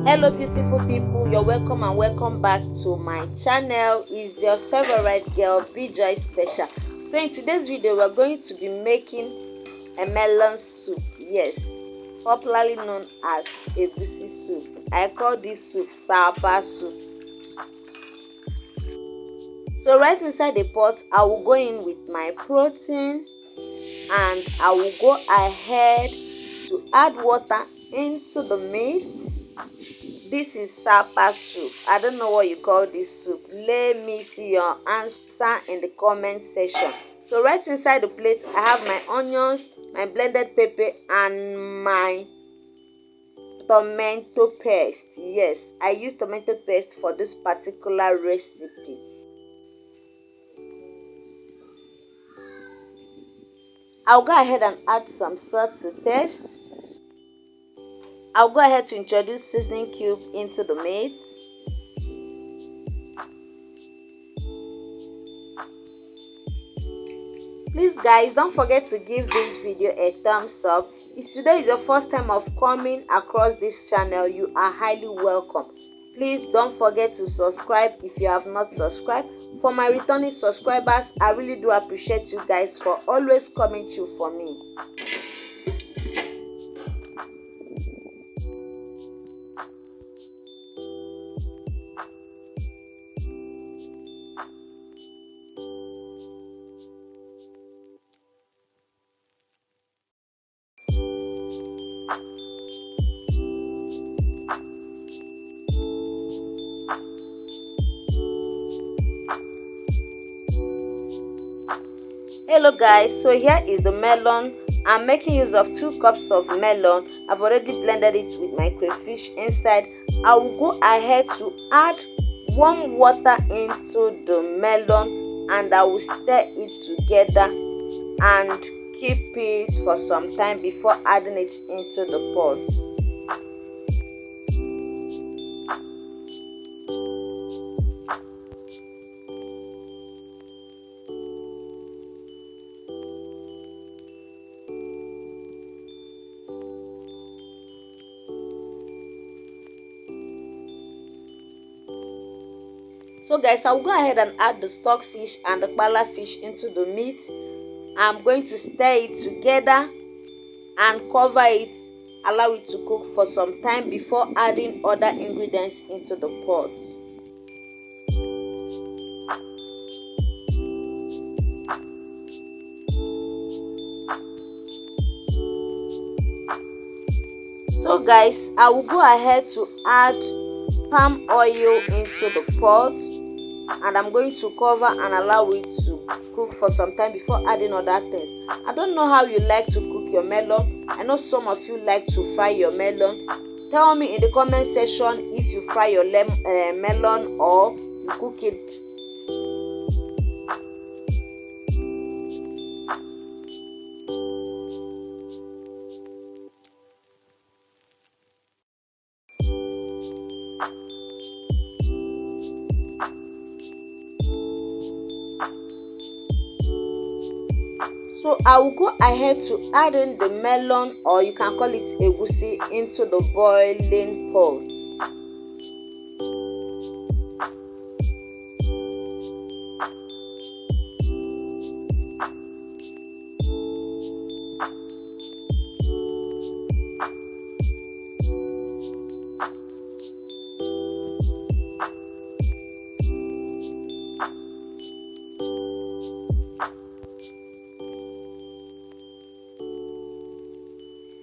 Hello beautiful people, you're welcome and welcome back to my channel. It's your favorite girl BJ Special. So in today's video we're going to be making a melon soup. Yes, popularly known as Egusi soup. I call this soup sapa soup. So right inside the pot I will go in with my protein and I will go ahead to add water into the meat. This is sapa soup. I don't know what you call this soup. Let me see your answer in the comment section. So right inside the plate I have my onions, my blended pepper and my tomato paste. Yes, I use tomato paste for this particular recipe. I'll go ahead and add some salt to taste. I'll go ahead to introduce seasoning cube into the meat. Please guys, don't forget to give this video a thumbs up. If today is your first time of coming across this channel, you are highly welcome. Please don't forget to subscribe if you have not subscribed. For my returning subscribers, I really do appreciate you guys for always coming through for me. Hello guys, so here is the melon. I'm making use of 2 cups of melon. I've already blended it with my crayfish inside. I will go ahead to add warm water into the melon and I will stir it together and keep it for some time before adding it into the pot. So guys, I'll go ahead and add the stock fish and the kpala fish into the meat. I'm going to stir it together and cover it, allow it to cook for some time before adding other ingredients into the pot. So guys, I will go ahead to add palm oil into the pot and I'm going to cover and allow it to cook for some time before adding other things. I don't know how you like to cook your melon. I know some of you like to fry your melon. Tell me in the comment section if you fry your melon or you cook it. So I will go ahead to add in the melon, or you can call it egusi, into the boiling pot.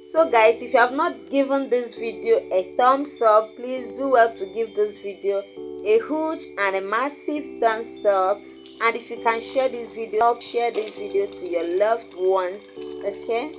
So guys, if you have not given this video a thumbs up, please do well to give this video a huge and a massive thumbs up. And if you can share this video to your loved ones, okay?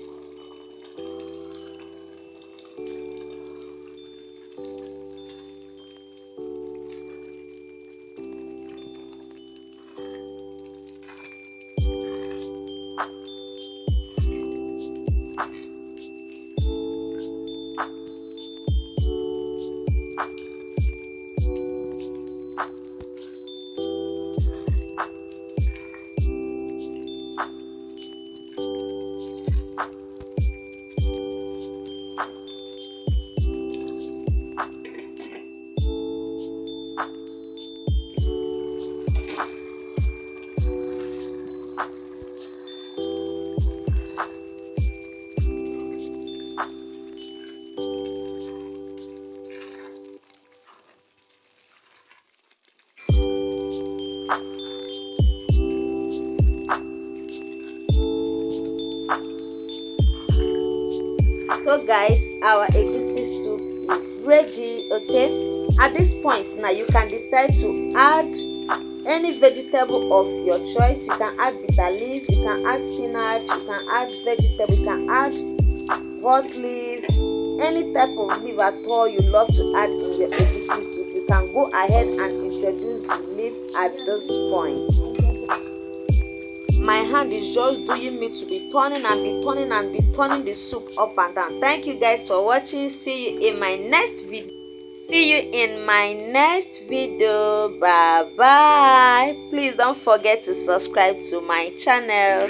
So guys, our egusi soup is ready. Okay, at this point now you can decide to add any vegetable of your choice. You can add bitter leaf, you can add spinach, you can add vegetable, you can add hot leaf, any type of leaf at all you love to add in your egusi soup. You can go ahead and introduce the leaf at this point. My hand is just doing me to be turning and be turning and be turning the soup up and down. Thank you guys for watching. See you in my next video. Bye bye. Please don't forget to subscribe to my channel.